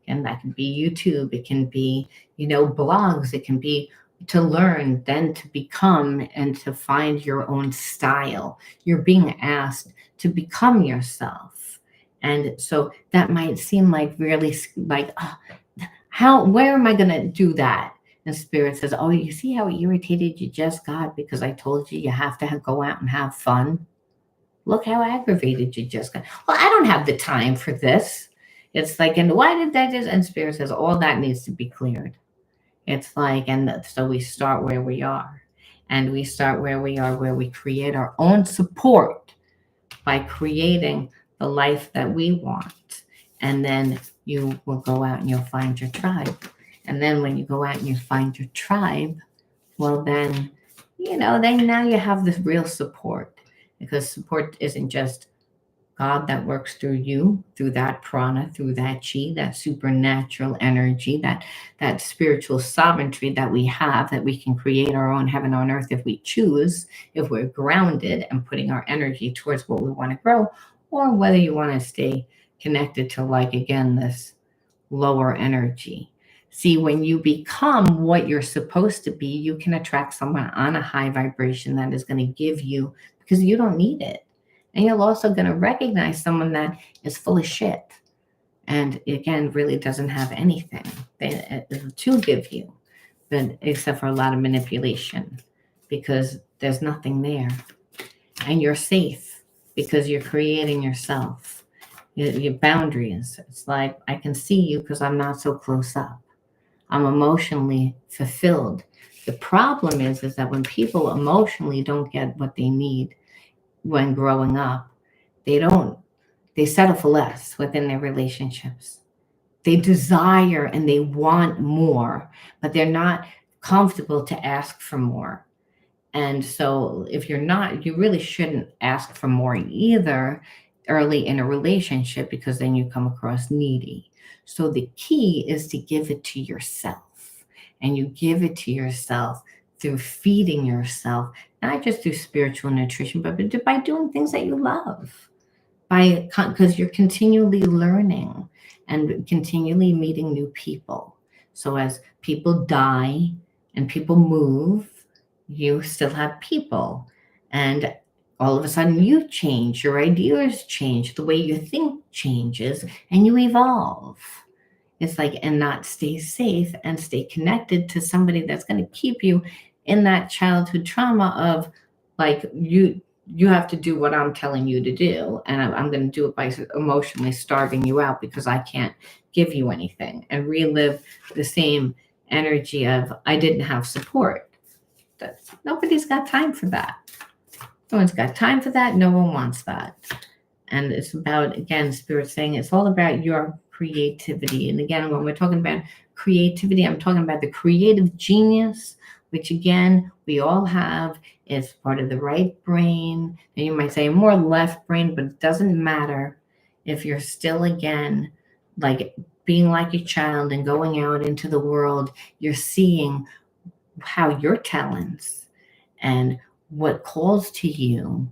And that can be YouTube, it can be, blogs, it can be to learn, then to become and to find your own style. You're being asked to become yourself. And so that might seem like really like, where am I going to do that? And Spirit says, oh, you see how irritated you just got because I told you have to go out and have fun? Look how aggravated you just got. Well, I don't have the time for this. It's like, and why did that just? And Spirit says, all that needs to be cleared. It's like, so we start where we are. And we start where we are, where we create our own support by creating the life that we want. And then you will go out and you'll find your tribe. And then when you go out and you find your tribe, well, then, then now you have this real support. Because support isn't just God that works through you, through that prana, through that chi, that supernatural energy, that spiritual sovereignty that we have, that we can create our own heaven on earth if we choose, if we're grounded and putting our energy towards what we want to grow, or whether you want to stay connected to, like, again, this lower energy. See, when you become what you're supposed to be, you can attract someone on a high vibration that is going to give you, because you don't need it. And you're also going to recognize someone that is full of shit and, again, really doesn't have anything to give you, but except for a lot of manipulation, because there's nothing there. And you're safe because you're creating yourself, your boundaries. It's like, I can see you because I'm not so close up. I'm emotionally fulfilled. The problem is that when people emotionally don't get what they need when growing up, they settle for less within their relationships. They desire and they want more, but they're not comfortable to ask for more. And so if you're not, you really shouldn't ask for more either early in a relationship, because then you come across needy. So the key is to give it to yourself. And you give it to yourself through feeding yourself, not just through spiritual nutrition, but by doing things that you love. Because you're continually learning and continually meeting new people. So as people die and people move, you still have people. And all of a sudden you change, your ideas change, the way you think changes, and you evolve. It's like, and not stay safe and stay connected to somebody that's going to keep you in that childhood trauma of, like, you have to do what I'm telling you to do, and I'm going to do it by emotionally starving you out because I can't give you anything, and relive the same energy of, I didn't have support. Nobody's got time for that. No one's got time for that. No one wants that. And it's about, again, Spirit saying it's all about your creativity. And again, when we're talking about creativity, I'm talking about the creative genius, which, again, we all have. It's part of the right brain. And you might say more left brain, but it doesn't matter if you're still, again, like being like a child and going out into the world. You're seeing how your talents and what calls to you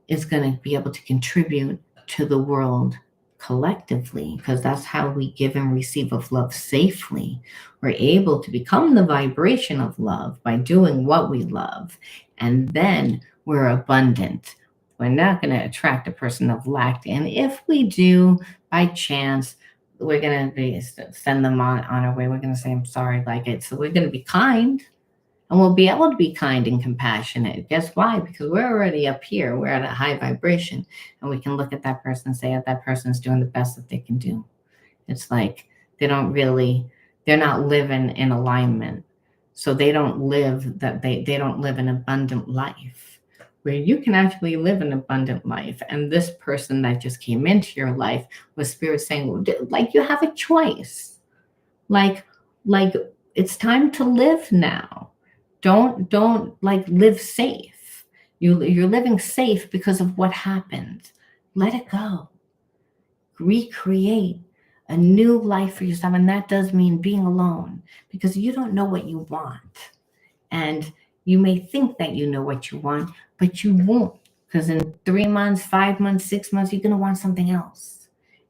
is going to be able to contribute to the world collectively, because that's how we give and receive of love safely. We're able to become the vibration of love by doing what we love, and then we're abundant. We're not going to attract a person of lack, and if we do, by chance, we're going to send them on our way. We're going to say, I'm sorry, like it. So we're going to be kind. And we'll be able to be kind and compassionate. Guess why? Because we're already up here. We're at a high vibration. And we can look at that person and say, that person's doing the best that they can do. It's like they're not living in alignment. So they don't live that they don't live an abundant life, where you can actually live an abundant life. And this person that just came into your life was spirit saying, like, you have a choice. Like, like it's time to live now. Don't like live safe. You're living safe because of what happened. Let it go. Recreate a new life for yourself. And that does mean being alone, because you don't know what you want. And you may think that you know what you want, but you won't. Because in 3 months, 5 months, 6 months, you're going to want something else.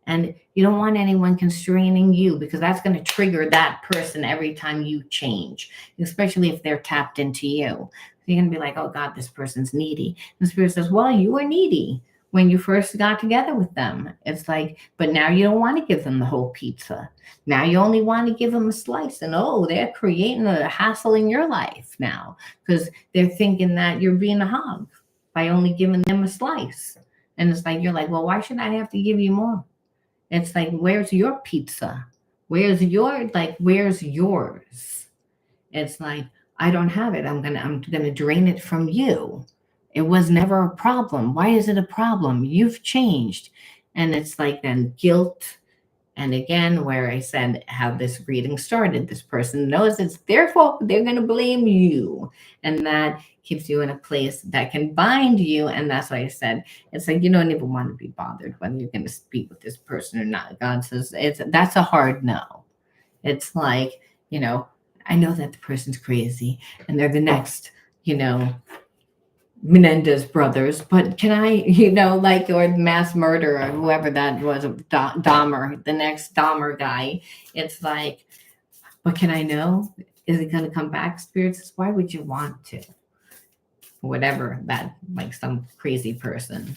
And you don't want anyone constraining you, because that's going to trigger that person every time you change, especially if they're tapped into you. You're going to be like, oh God, this person's needy. And the spirit says, well, you were needy when you first got together with them. It's like, but now you don't want to give them the whole pizza. Now you only want to give them a slice. And oh, they're creating a hassle in your life now, because they're thinking that you're being a hog by only giving them a slice. And it's like, you're like, well, why should I have to give you more? It's like, where's your pizza? Where's yours? It's like, I don't have it. I'm gonna drain it from you. It was never a problem. Why is it a problem? You've changed. And it's like then guilt. And again, where I said how this reading started, this person knows it's their fault, but they're going to blame you. And that keeps you in a place that can bind you. And that's why I said, it's like, you don't even want to be bothered whether you're going to speak with this person or not. God says that's a hard no. It's like, I know that the person's crazy and they're the next, Menendez brothers, but can I, or mass murder or whoever that was, Dahmer, the next Dahmer guy. It's like, but can I know? Is it going to come back? Spirit says, why would you want to? Whatever that, like some crazy person.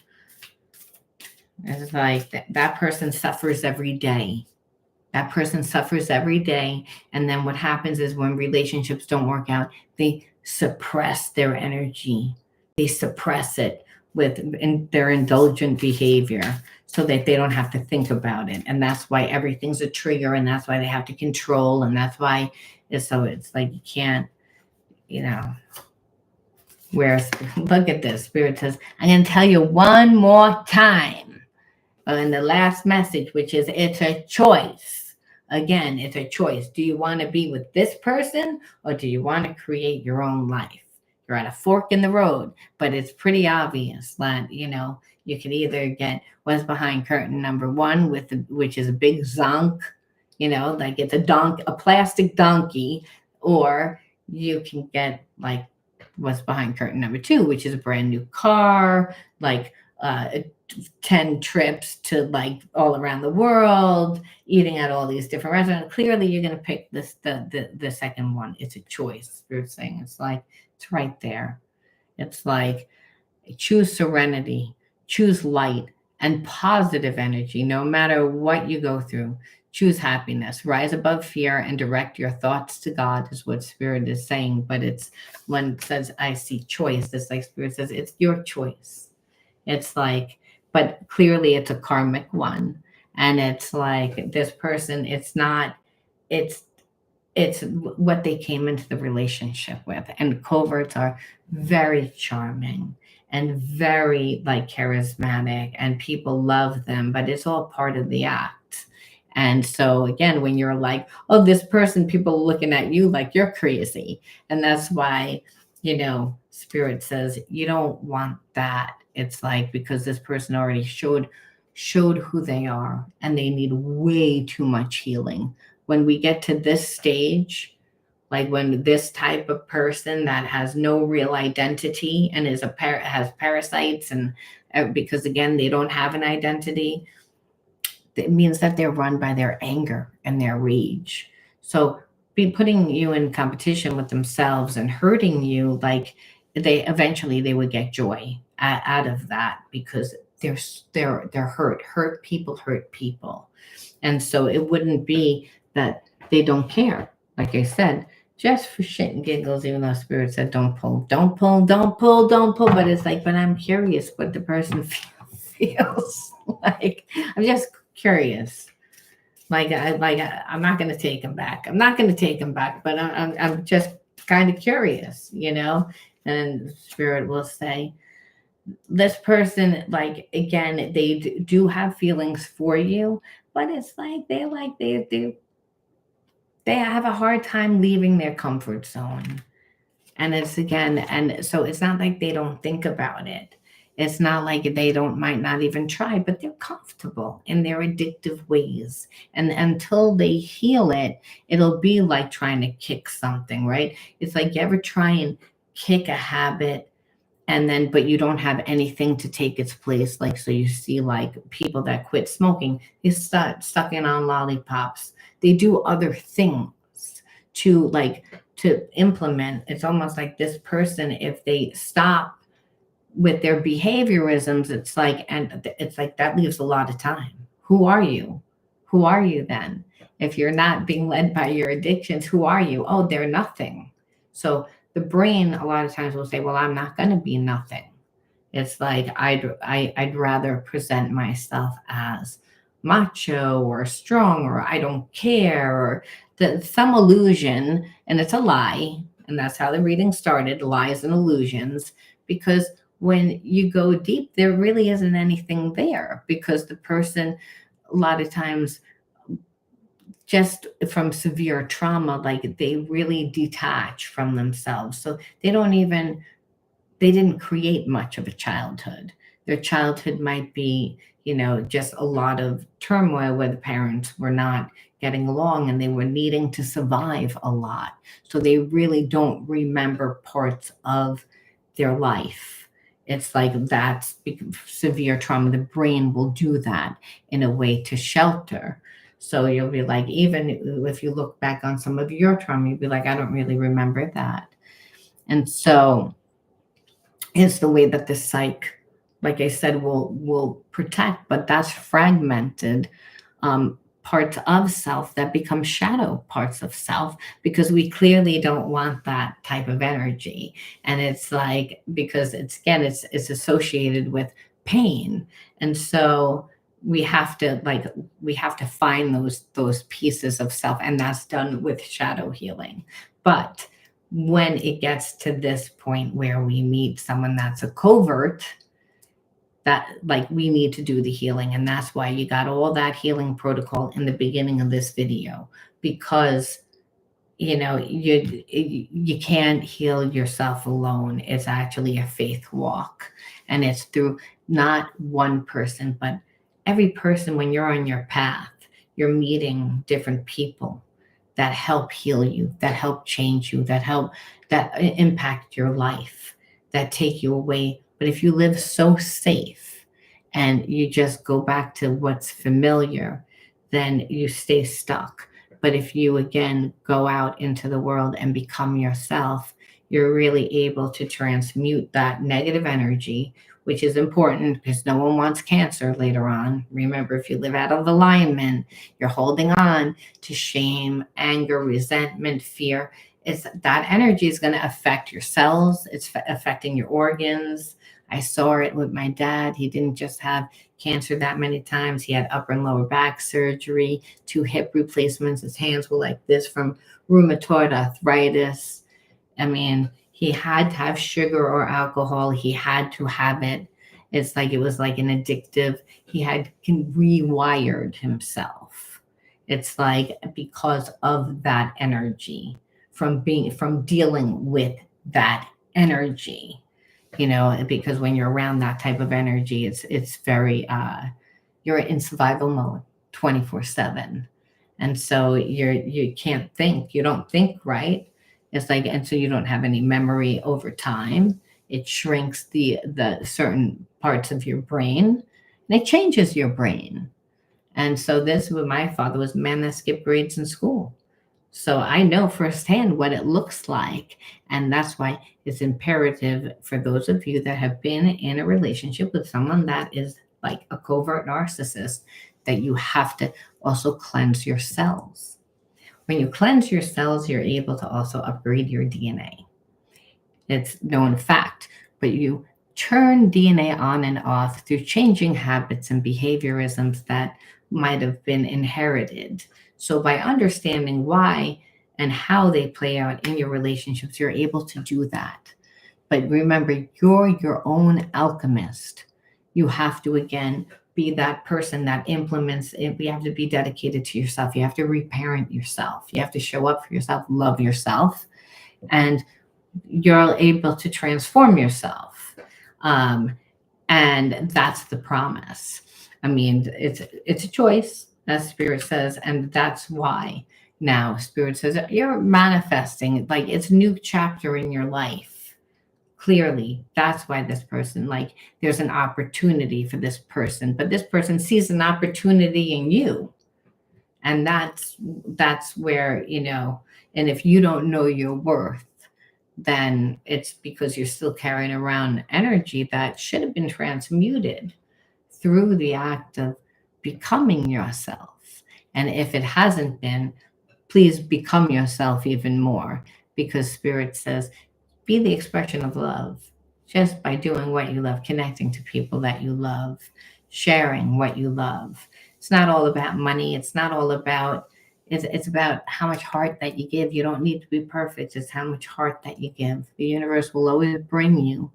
It's like that person suffers every day. That person suffers every day. And then what happens is when relationships don't work out, they suppress their energy. They suppress it with their indulgent behavior so that they don't have to think about it. And that's why everything's a trigger, and that's why they have to control. And that's why it's like you can't, whereas look at this. Spirit says, I'm going to tell you one more time in the last message, which is it's a choice. Again, it's a choice. Do you want to be with this person, or do you want to create your own life? You're at a fork in the road, but it's pretty obvious that, you can either get what's behind curtain number one, which is a big zonk, like it's a plastic donkey, or you can get like what's behind curtain number two, which is a brand new car, like 10 trips to like all around the world, eating at all these different restaurants. Clearly you're going to pick the second one. It's a choice. Spirit's saying it's like, it's right there. It's like, choose serenity, choose light and positive energy, no matter what you go through. Choose happiness, rise above fear, and direct your thoughts to God is what Spirit is saying. But it's when it says, I see choice, it's like Spirit says, it's your choice. It's like, but clearly it's a karmic one. And it's like this person, it's what they came into the relationship with. And coverts are very charming and very like charismatic, and people love them, but it's all part of the act. And so again, when you're like, oh, this person, people are looking at you like you're crazy. And that's why, Spirit says you don't want that. It's like, because this person already showed who they are, and they need way too much healing. When we get to this stage, like when this type of person that has no real identity and has parasites, and because again, they don't have an identity, it means that they're run by their anger and their rage. So be putting you in competition with themselves and hurting you, like they would get joy out of that, because they're hurt people. And so it wouldn't be that they don't care. Like I said, just for shit and giggles, even though Spirit said don't pull. But it's like, but I'm curious what the person feels like. I'm just curious. I'm not going to take him back. But I'm just kind of curious, you know? And spirit will say, this person, like, again, they do have feelings for you, but it's like they have a hard time leaving their comfort zone. And it's again, and so it's not like they don't think about it. It's not like they don't might not even try, but they're comfortable in their addictive ways. And until they heal it, it'll be like trying to kick something, right? It's like you ever try and kick a habit and then but you don't have anything to take its place. Like, so you see like people that quit smoking, they start sucking on lollipops, they do other things to like to implement. It's almost like this person, if they stop with their behaviorisms, it's like, and it's like that leaves a lot of time. Who are you? Who are you then? If you're not being led by your addictions, who are you? Oh, they're nothing. So the brain a lot of times will say, well, I'm not going to be nothing. It's like I'd rather present myself as macho or strong or I don't care or some illusion, and it's a lie. And that's how the reading started, lies and illusions, because when you go deep, there really isn't anything there because the person a lot of times just from severe trauma, like they really detach from themselves. So they didn't create much of a childhood. Their childhood might be, just a lot of turmoil where the parents were not getting along and they were needing to survive a lot. So they really don't remember parts of their life. It's like that's severe trauma. The brain will do that in a way to shelter. So you'll be like, even if you look back on some of your trauma, you'll be like, I don't really remember that. And so is the way that the psych, like I said, will protect, but that's fragmented parts of self that become shadow parts of self because we clearly don't want that type of energy. And it's like because it's associated with pain, and so we have to find those pieces of self, and that's done with shadow healing. But when it gets to this point where we meet someone that's a covert, that like we need to do the healing. And that's why you got all that healing protocol in the beginning of this video, because you can't heal yourself alone. It's actually a faith walk, and it's through not one person but every person. When you're on your path, you're meeting different people that help heal you, that help change you, that impact your life, that take you away. But if you live so safe and you just go back to what's familiar, then you stay stuck. But if you again go out into the world and become yourself, you're really able to transmute that negative energy, which is important because no one wants cancer later on. Remember, if you live out of alignment, you're holding on to shame, anger, resentment, fear. That energy is going to affect your cells. It's affecting your organs. I saw it with my dad. He didn't just have cancer that many times. He had upper and lower back surgery, 2 hip replacements. His hands were like this from rheumatoid arthritis. I mean, he had to have sugar or alcohol. He had to have it. It's like it was like an addictive. He had rewired himself. It's like because of that energy, from dealing with that energy, because when you're around that type of energy, it's very you're in survival mode 24/7, and so you can't think. You don't think right. It's like, and so you don't have any memory over time. It shrinks the certain parts of your brain, and it changes your brain. And so this with my father was a man that skipped grades in school. So I know firsthand what it looks like. And that's why it's imperative for those of you that have been in a relationship with someone that is like a covert narcissist, that you have to also cleanse your cells. When you cleanse your cells, you're able to also upgrade your DNA. It's known fact, but you turn DNA on and off through changing habits and behaviorisms that might have been inherited. So by understanding why and how they play out in your relationships, you're able to do that. But remember, you're your own alchemist. You have to, again, be that person that implements it. You have to be dedicated to yourself. You have to reparent yourself. You have to show up for yourself, love yourself, and you're able to transform yourself. And that's the promise. I mean, it's a choice, as Spirit says, and that's why now Spirit says you're manifesting, like it's a new chapter in your life. Clearly, that's why this person, like, there's an opportunity for this person, but this person sees an opportunity in you, and that's where, and if you don't know your worth, then it's because you're still carrying around energy that should have been transmuted through the act of becoming yourself. And if it hasn't been, please become yourself even more, because Spirit says, be the expression of love just by doing what you love, connecting to people that you love, sharing what you love. It's not all about money. It's not all about, it's about how much heart that you give. You don't need to be perfect. It's how much heart that you give. The universe will always bring you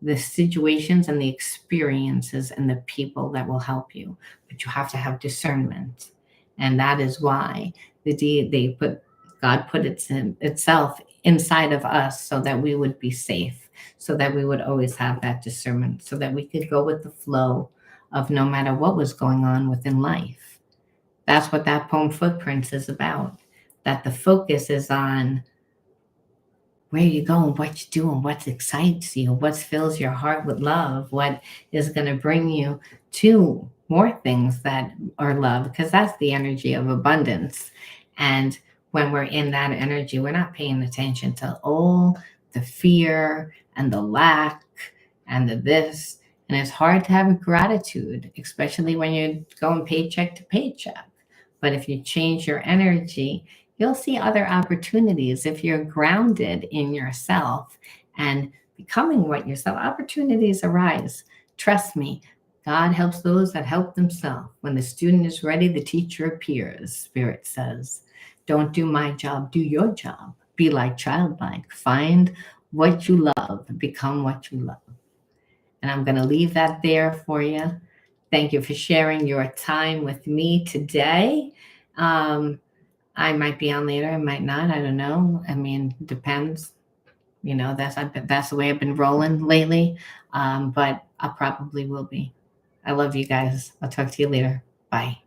the situations and the experiences and the people that will help you, but you have to have discernment. And that is why God put itself inside of us so that we would be safe, so that we would always have that discernment, so that we could go with the flow of no matter what was going on within life. That's what that poem Footprints is about, that the focus is on where you going, what you doing, what excites you, what fills your heart with love, what is going to bring you to more things that are love, because that's the energy of abundance. And when we're in that energy, we're not paying attention to all the fear and the lack and the this. And it's hard to have gratitude, especially when you're going paycheck to paycheck. But if you change your energy, you'll see other opportunities. If you're grounded in yourself and becoming what yourself, opportunities arise. Trust me, God helps those that help themselves. When the student is ready, the teacher appears, Spirit says. Don't do my job, do your job. Be like childlike. Find what you love, become what you love. And I'm going to leave that there for you. Thank you for sharing your time with me today. I might be on later, I might not. I don't know. I mean, depends. That's the way I've been rolling lately. But I probably will be. I love you guys. I'll talk to you later. Bye.